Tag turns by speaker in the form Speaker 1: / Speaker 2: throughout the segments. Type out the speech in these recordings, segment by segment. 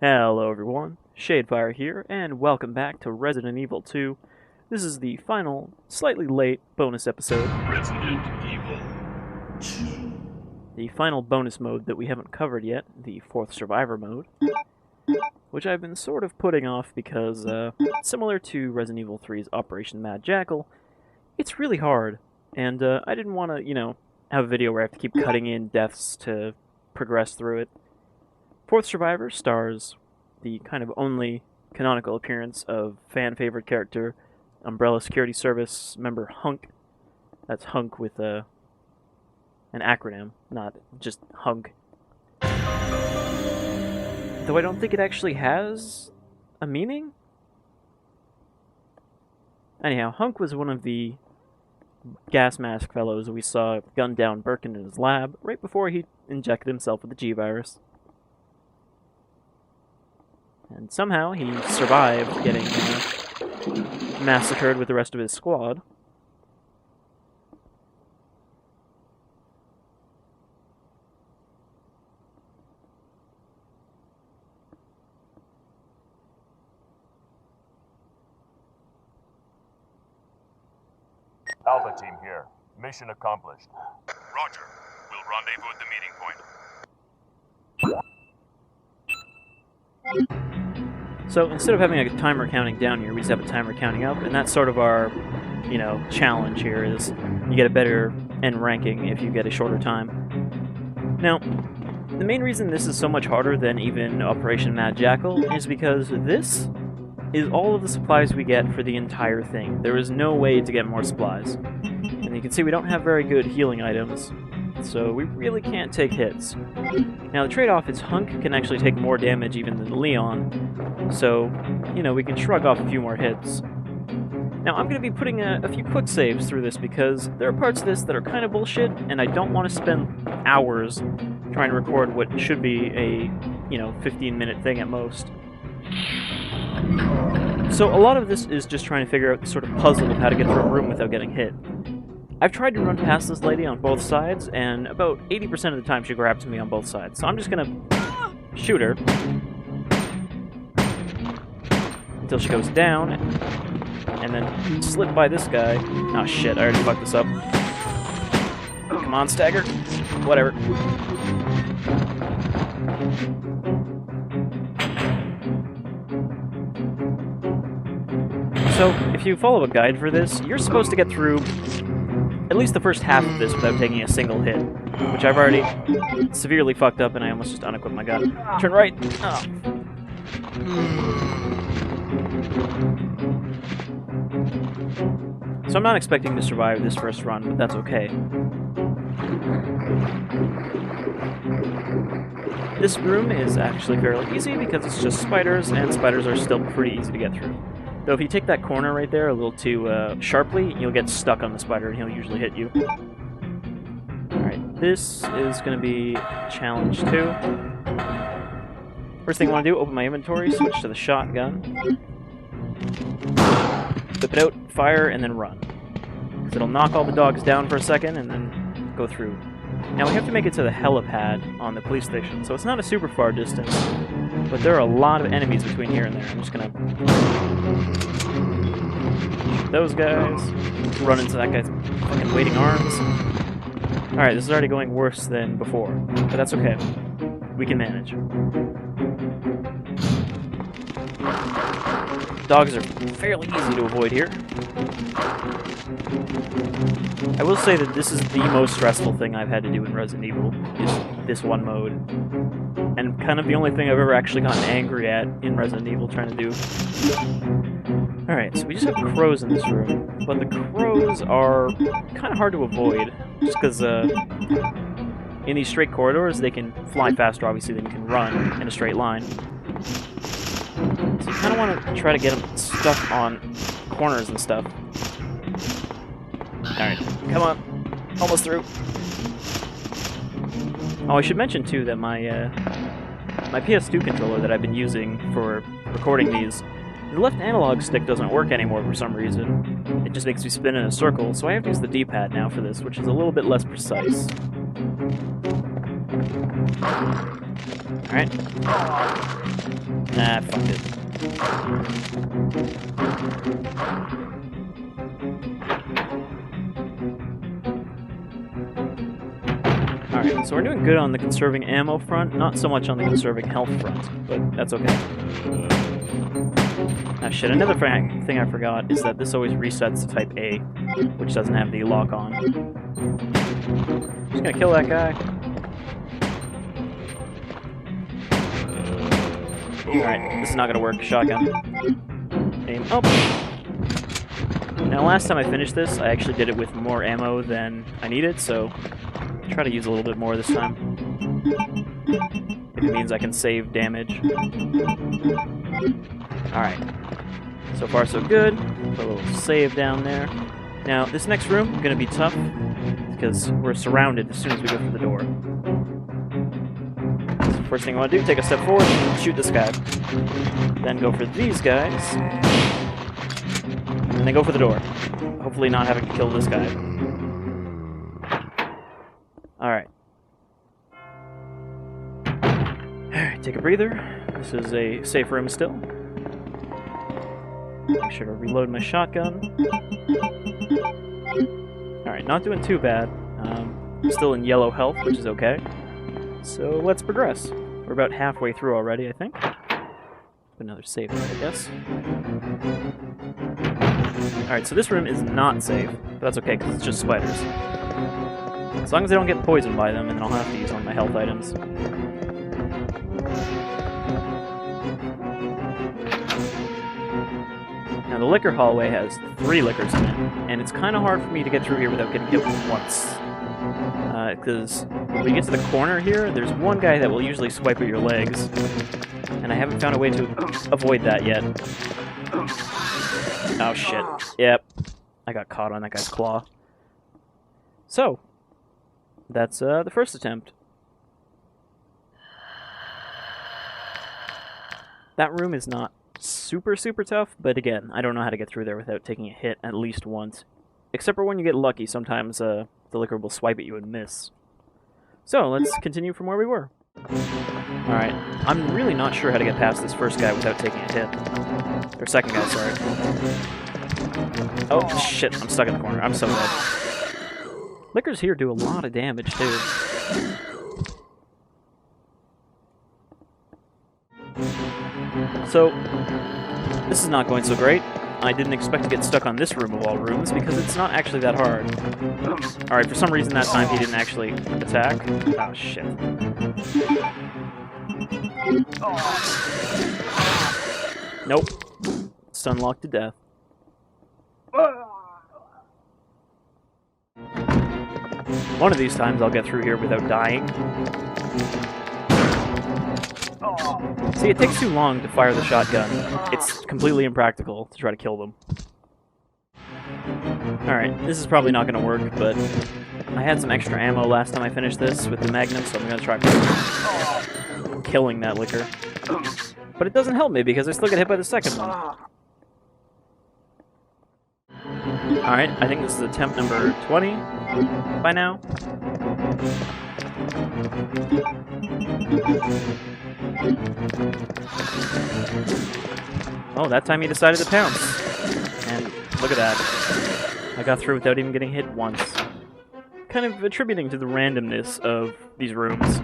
Speaker 1: Hello everyone, Shadefyre here, and welcome back to Resident Evil 2. This is the final, slightly late bonus episode.
Speaker 2: Resident Evil 2.
Speaker 1: The final bonus mode that we haven't covered yet, the 4th Survivor mode. Which I've been sort of putting off because, similar to Resident Evil 3's Operation Mad Jackal, it's really hard. And I didn't want to, have a video where I have to keep cutting in deaths to progress through it. 4th Survivor stars the kind of only canonical appearance of fan-favorite character, Umbrella Security Service member HUNK. That's HUNK with an acronym, not just HUNK. Though I don't think it actually has a meaning? Anyhow, HUNK was one of the gas mask fellows we saw gun down Birkin in his lab right before he injected himself with the G-Virus. And somehow he survived getting massacred with the rest of his squad.
Speaker 3: Alpha team here. Mission accomplished.
Speaker 2: Roger. We'll rendezvous at the meeting point.
Speaker 1: So instead of having a timer counting down here, we just have a timer counting up, and that's sort of our, challenge here is you get a better end ranking if you get a shorter time. Now, the main reason this is so much harder than even Operation Mad Jackal is because this is all of the supplies we get for the entire thing. There is no way to get more supplies. And you can see we don't have very good healing items, so we really can't take hits. Now the trade-off is HUNK can actually take more damage even than Leon, so, we can shrug off a few more hits. Now I'm going to be putting a few quick saves through this because there are parts of this that are kind of bullshit, and I don't want to spend hours trying to record what should be a, 15-minute thing at most. So a lot of this is just trying to figure out the sort of puzzle of how to get through a room without getting hit. I've tried to run past this lady on both sides, and about 80% of the time she grabs me on both sides. So I'm just gonna shoot her until she goes down, and then slip by this guy. Oh shit, I already fucked this up. Come on, Stagger. Whatever. So, if you follow a guide for this, you're supposed to get through at least the first half of this without taking a single hit, which I've already severely fucked up and I almost just unequipped my gun. Turn right! Oh. So I'm not expecting to survive this first run, but that's okay. This room is actually fairly easy because it's just spiders, and spiders are still pretty easy to get through. Though if you take that corner right there a little too sharply, you'll get stuck on the spider and he'll usually hit you. Alright, this is going to be challenge 2. First thing I want to do, open my inventory, switch to the shotgun. Whip it out, fire, and then run. So it'll knock all the dogs down for a second and then go through. Now we have to make it to the helipad on the police station, so it's not a super far distance, but there are a lot of enemies between here and there. I'm just gonna shoot those guys, run into that guy's fucking waiting arms. Alright, this is already going worse than before, but that's okay. We can manage. Dogs are fairly easy to avoid here. I will say that this is the most stressful thing I've had to do in Resident Evil, is this one mode. And kind of the only thing I've ever actually gotten angry at in Resident Evil trying to do. Alright, so we just have crows in this room, but the crows are kind of hard to avoid, just because in these straight corridors they can fly faster, obviously, than you can run in a straight line. So you kind of want to try to get them stuck on corners and stuff. Alright, come on. Almost through. Oh, I should mention, too, that my PS2 controller that I've been using for recording these, the left analog stick doesn't work anymore for some reason. It just makes me spin in a circle, so I have to use the D-pad now for this, which is a little bit less precise. Alright. Nah, fuck it. Alright, so we're doing good on the conserving ammo front, not so much on the conserving health front, but that's okay. Ah shit, another thing I forgot is that this always resets to type A, which doesn't have the lock on. Just gonna kill that guy. Alright, this is not gonna work. Shotgun. Aim up. Now, last time I finished this, I actually did it with more ammo than I needed, so I'll try to use a little bit more this time. If it means I can save damage. Alright. So far, so good. Put a little save down there. Now, this next room is gonna be tough, because we're surrounded as soon as we go through the door. First thing I want to do, take a step forward, shoot this guy. Then go for these guys. And then go for the door. Hopefully not having to kill this guy. Alright. Alright, take a breather. This is a safe room still. Make sure to reload my shotgun. Alright, not doing too bad. I'm still in yellow health, which is okay. So let's progress. We're about halfway through already, I think. Another save there, I guess. Alright, so this room is not safe, but that's okay because it's just spiders. As long as I don't get poisoned by them, and then I'll have to use one of my health items. Now the liquor hallway has 3 liquors in it, and it's kind of hard for me to get through here without getting hit once. Because when you get to the corner here, there's one guy that will usually swipe at your legs, and I haven't found a way to avoid that yet. Oh shit. Yep. I got caught on that guy's claw. So, that's the first attempt. That room is not super tough, but again, I don't know how to get through there without taking a hit at least once. Except for when you get lucky, sometimes the liquor will swipe at you and miss. So, let's continue from where we were. Alright, I'm really not sure how to get past this first guy without taking a hit. Or second guy, sorry. Oh, shit, I'm stuck in the corner. I'm so dead. Liquors here do a lot of damage, too. So, this is not going so great. I didn't expect to get stuck on this room of all rooms, because it's not actually that hard. Alright, for some reason that time he didn't actually attack. Oh, shit. Nope. Stunlocked to death. One of these times I'll get through here without dying. See, it takes too long to fire the shotgun. It's completely impractical to try to kill them. Alright, this is probably not going to work, but I had some extra ammo last time I finished this with the Magnum, so I'm going to try killing that liquor. But it doesn't help me because I still get hit by the second one. Alright, I think this is attempt number 20 by now. Oh, that time he decided to pounce. And look at that. I got through without even getting hit once. Kind of attributing to the randomness of these rooms.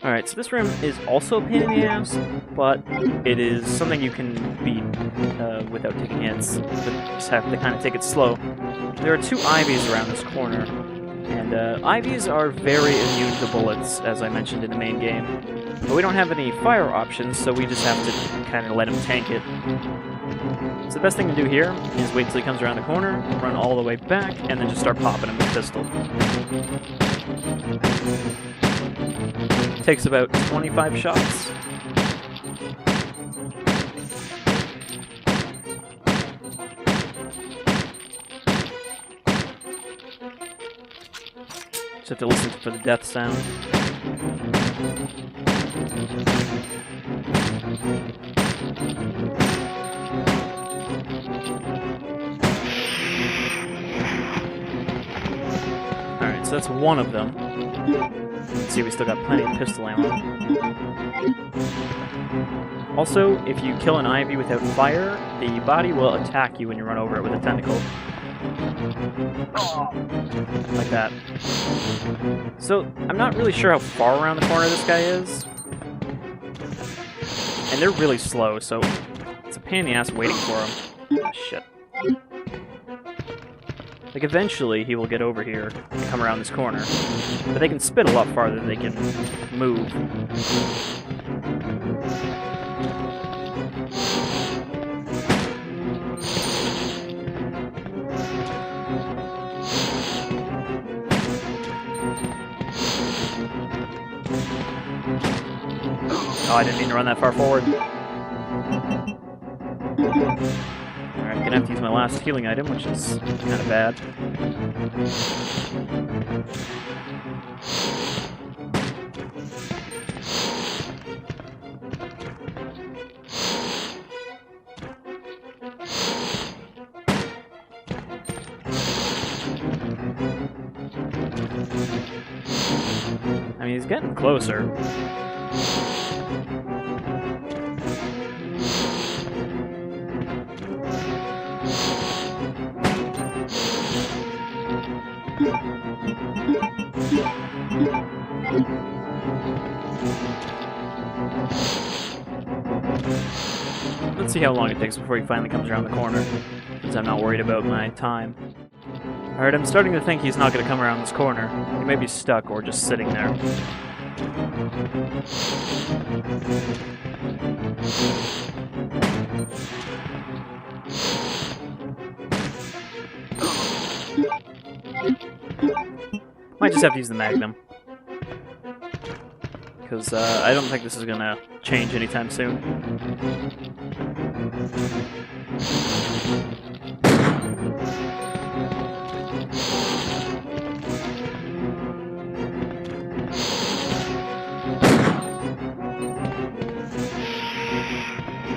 Speaker 1: Alright, so this room is also a pain in the ass, but it is something you can beat without taking hits. But you just have to kind of take it slow. There are 2 ivies around this corner, and ivies are very immune to bullets, as I mentioned in the main game. But we don't have any fire options, so we just have to kind of let him tank it. So the best thing to do here is wait till he comes around the corner, run all the way back, and then just start popping him with a pistol. Takes about 25 shots. Just have to listen for the death sound. Alright, so that's one of them. Let's see, we still got plenty of pistol ammo. Also, if you kill an Ivy without fire, the body will attack you when you run over it with a tentacle. Like that. So, I'm not really sure how far around the corner this guy is. And they're really slow, so it's a pain in the ass waiting for him. Oh, shit. Like, eventually he will get over here and come around this corner. But they can spit a lot farther than they can move. Oh, I didn't mean to run that far forward. Alright, gonna have to use my last healing item, which is kind of bad. I mean, he's getting closer. Let's see how long it takes before he finally comes around the corner, since I'm not worried about my time. Alright, I'm starting to think he's not going to come around this corner. He may be stuck or just sitting there. Might just have to use the Magnum. Because I don't think this is going to change anytime soon.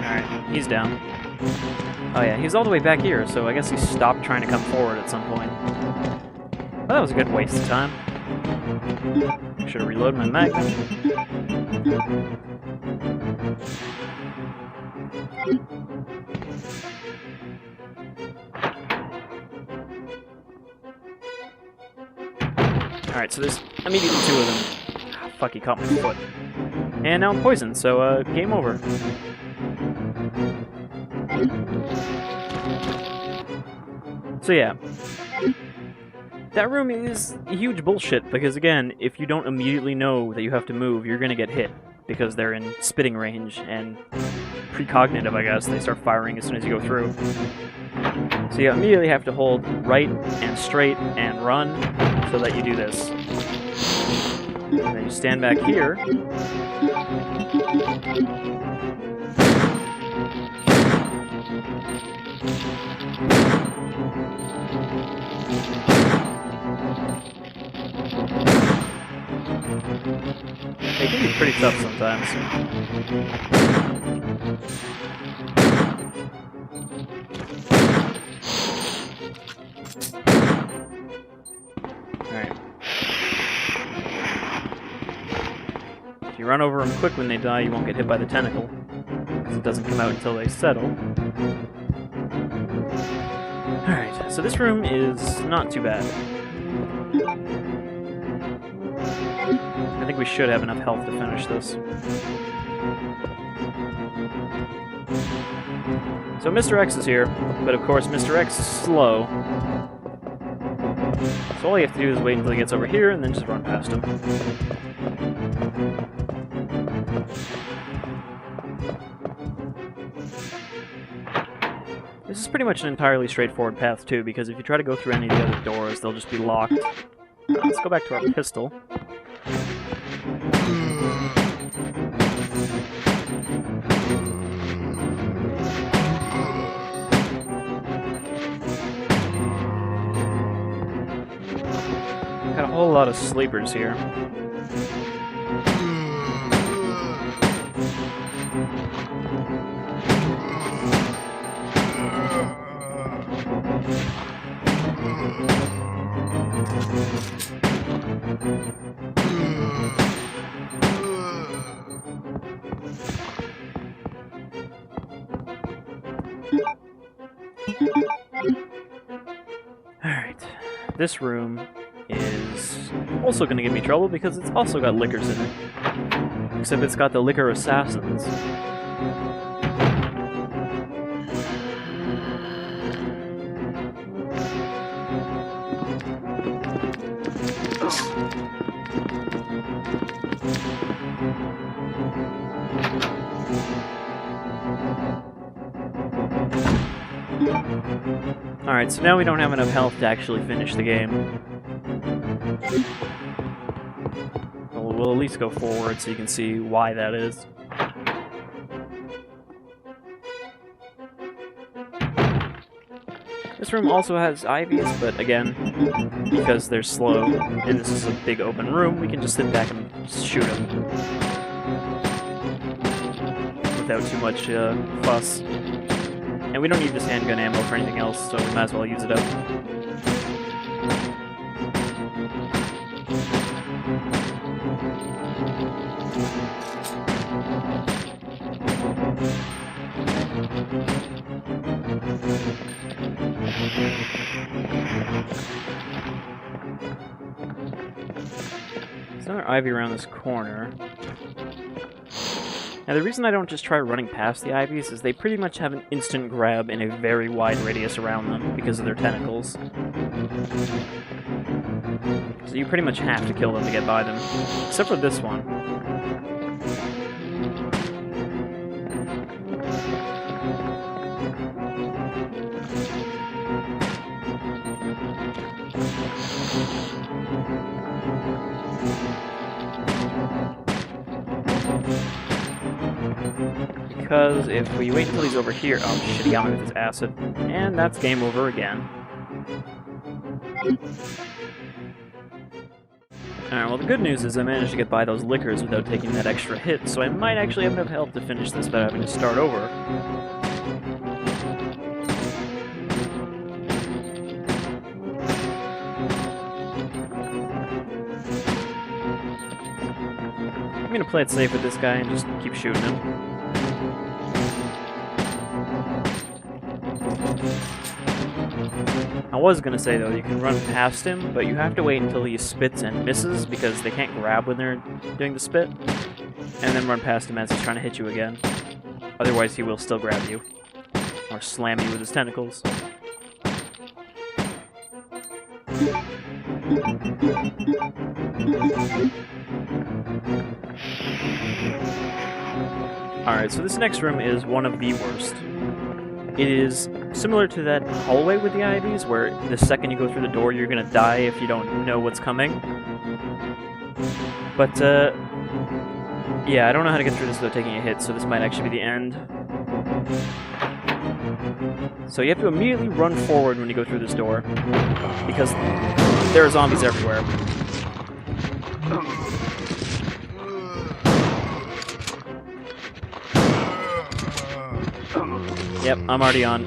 Speaker 1: Alright, he's down. Oh yeah, he's all the way back here, so I guess he stopped trying to come forward at some point. Well, that was a good waste of time. Should have reloaded my Magnum. Alright, so there's immediately two of them. Oh, fuck, he caught my foot. And now I'm poisoned, so game over. So yeah. That room is huge bullshit, because again, if you don't immediately know that you have to move, you're gonna get hit, because they're in spitting range, and precognitive, I guess, they start firing as soon as you go through. So you immediately have to hold right and straight and run, so that you do this. And then you stand back here. They can be pretty tough sometimes. Alright. If you run over them quick when they die, you won't get hit by the tentacle, because it doesn't come out until they settle. Alright, so this room is not too bad. I think we should have enough health to finish this. So Mr. X is here, but of course Mr. X is slow. So all you have to do is wait until he gets over here and then just run past him. This is pretty much an entirely straightforward path too, because if you try to go through any of the other doors, they'll just be locked. Let's go back to our pistol. Got a whole lot of sleepers here. Alright. This room is also going to give me trouble because it's also got liquors in it. Except it's got the liquor assassins. Alright, so now we don't have enough health to actually finish the game. We'll at least go forward so you can see why that is. This room also has ivies, but again, because they're slow, and this is a big open room, we can just sit back and shoot them. Without too much fuss. And we don't need this handgun ammo for anything else, so we might as well use it up. There's another ivy around this corner. Now, the reason I don't just try running past the ivies is they pretty much have an instant grab in a very wide radius around them because of their tentacles. So you pretty much have to kill them to get by them. Except for this one. Because if we wait until he's over here... Oh, shit, he got me with his acid. And that's game over again. Alright, well the good news is I managed to get by those liquors without taking that extra hit, so I might actually have enough health to finish this without having to start over. I'm gonna play it safe with this guy and just keep shooting him. I was gonna say though, you can run past him, but you have to wait until he spits and misses because they can't grab when they're doing the spit, and then run past him as he's trying to hit you again. Otherwise he will still grab you, or slam you with his tentacles. Alright, so this next room is one of the worst. It is similar to that hallway with the ivies, where the second you go through the door, you're gonna die if you don't know what's coming. But, yeah, I don't know how to get through this without taking a hit, so this might actually be the end. So you have to immediately run forward when you go through this door, because there are zombies everywhere. Yep, I'm already on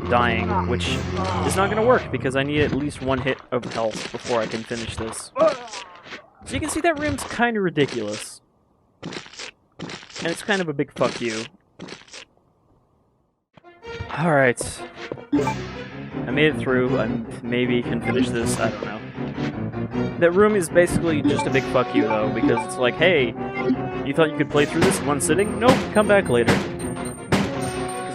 Speaker 1: dying, which is not going to work because I need at least one hit of health before I can finish this. So you can see that room's kind of ridiculous. And it's kind of a big fuck you. Alright. I made it through. I maybe can finish this, I don't know. That room is basically just a big fuck you though, because it's like, hey, you thought you could play through this in one sitting? Nope, come back later.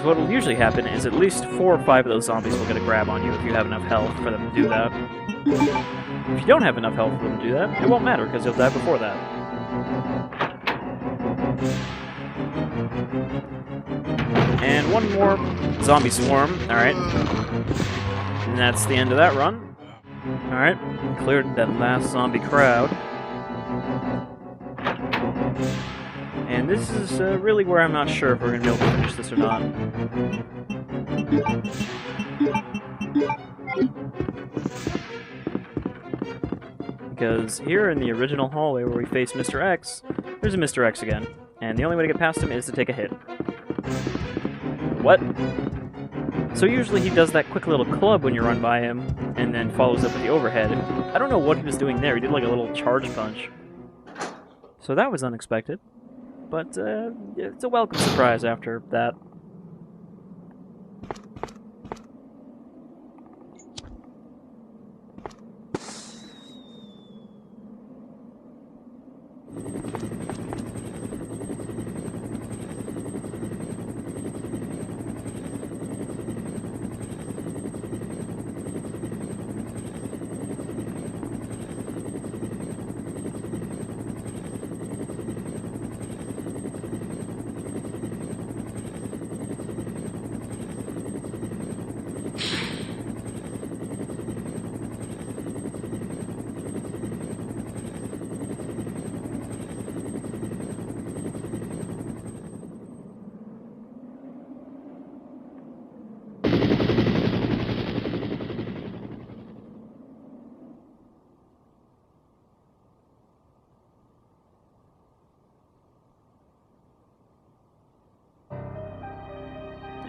Speaker 1: What will usually happen is at least 4 or 5 of those zombies will get a grab on you if you have enough health for them to do that. If you don't have enough health for them to do that, it won't matter because you'll die before that. And one more zombie swarm, alright. And that's the end of that run. Alright, cleared that last zombie crowd. And this is really where I'm not sure if we're going to be able to finish this or not. Because here in the original hallway where we face Mr. X, there's a Mr. X again. And the only way to get past him is to take a hit. What? So usually he does that quick little club when you run by him, and then follows up with the overhead. I don't know what he was doing there. He did like a little charge punch. So that was unexpected. But it's a welcome surprise after that.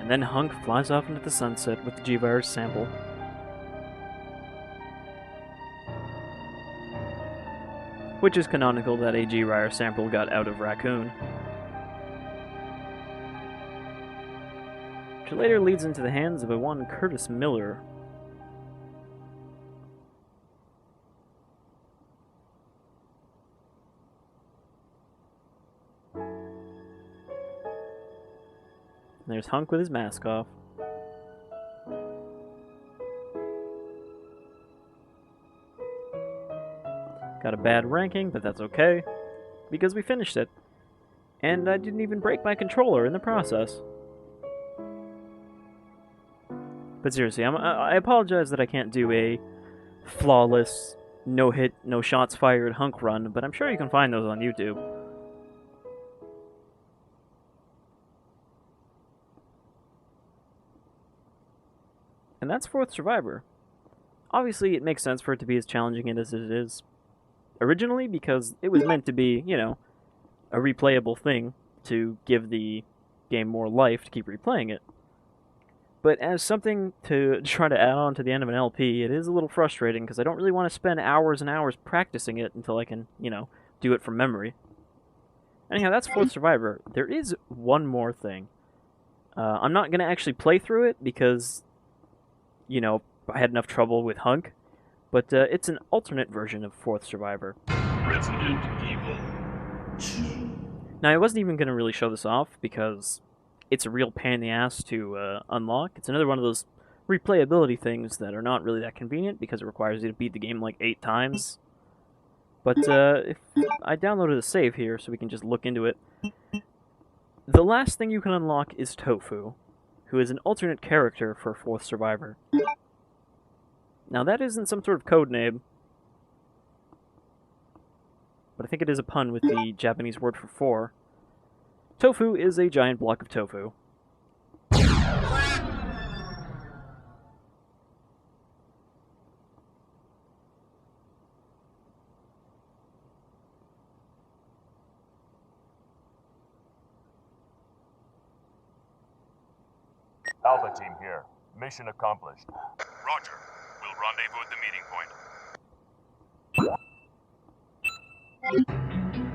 Speaker 1: And then HUNK flies off into the sunset with the G-Virus sample. Which is canonical that a G-Virus sample got out of Raccoon. Which later leads into the hands of a one Curtis Miller. There's HUNK with his mask off. Got a bad ranking, but that's okay, because we finished it. And I didn't even break my controller in the process. But seriously, I apologize that I can't do a flawless, no-hit, no-shots-fired HUNK run, but I'm sure you can find those on YouTube. And that's Fourth Survivor. Obviously, it makes sense for it to be as challenging as it is originally, because it was meant to be, you know, a replayable thing to give the game more life to keep replaying it. But as something to try to add on to the end of an LP, it is a little frustrating, because I don't really want to spend hours and hours practicing it until I can, you know, do it from memory. Anyhow, that's Fourth Survivor. There is one more thing. I'm not going to actually play through it, because, you know, I had enough trouble with HUNK, but it's an alternate version of Fourth Survivor.
Speaker 2: Resident Evil 2.
Speaker 1: Now, I wasn't even going to really show this off, because it's a real pain in the ass to unlock. It's another one of those replayability things that are not really that convenient, because it requires you to beat the game like 8 times. But if I downloaded a save here, so we can just look into it. The last thing you can unlock is Tofu, who is an alternate character for Fourth Survivor. Now, that isn't some sort of code name, but I think it is a pun with the Japanese word for 4. Tofu is a giant block of tofu.
Speaker 3: Alpha team here. Mission accomplished.
Speaker 2: Roger. We'll rendezvous at the meeting point.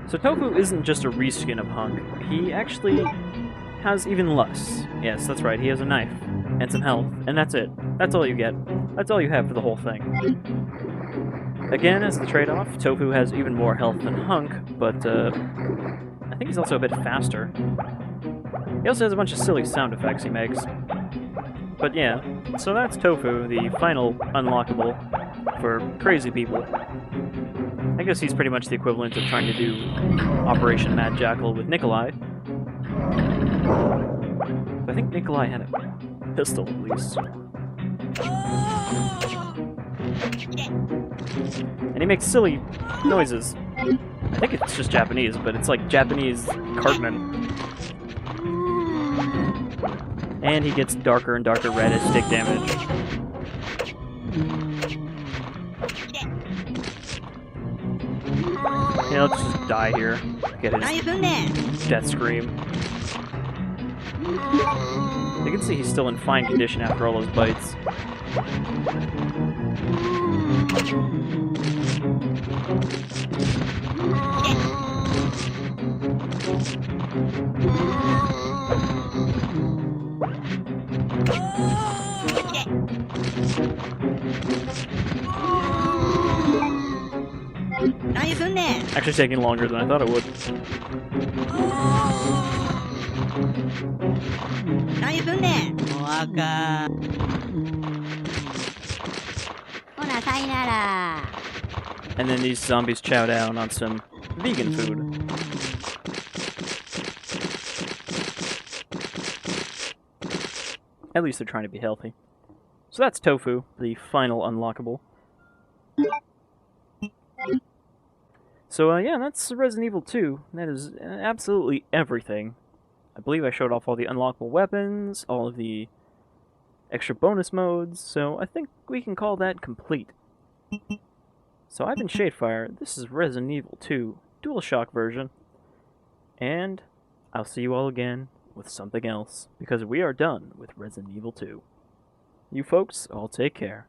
Speaker 1: So Tofu isn't just a reskin of HUNK. He actually has even less. Yes, that's right, he has a knife, and some health, and that's it. That's all you get. That's all you have for the whole thing. Again, as the trade-off, Tofu has even more health than HUNK, but I think he's also a bit faster. He also has a bunch of silly sound effects he makes. But yeah, so that's Tofu, the final unlockable for crazy people. I guess he's pretty much the equivalent of trying to do Operation Mad Jackal with Nikolai. I think Nikolai had a pistol, at least. And he makes silly noises. I think it's just Japanese, but it's like Japanese Cartman. And he gets darker and darker red as stick damage. Yeah, let's just die here. Get his death scream. You can see he's still in fine condition after all those bites. Actually taking longer than I thought it would. And then these zombies chow down on some vegan food. At least they're trying to be healthy. So that's Tofu, the final unlockable. So yeah, that's Resident Evil 2. That is absolutely everything. I believe I showed off all the unlockable weapons, all of the extra bonus modes, so I think we can call that complete. So I've been Shadefyre, this is Resident Evil 2, DualShock version, and I'll see you all again with something else, because we are done with Resident Evil 2. You folks all take care.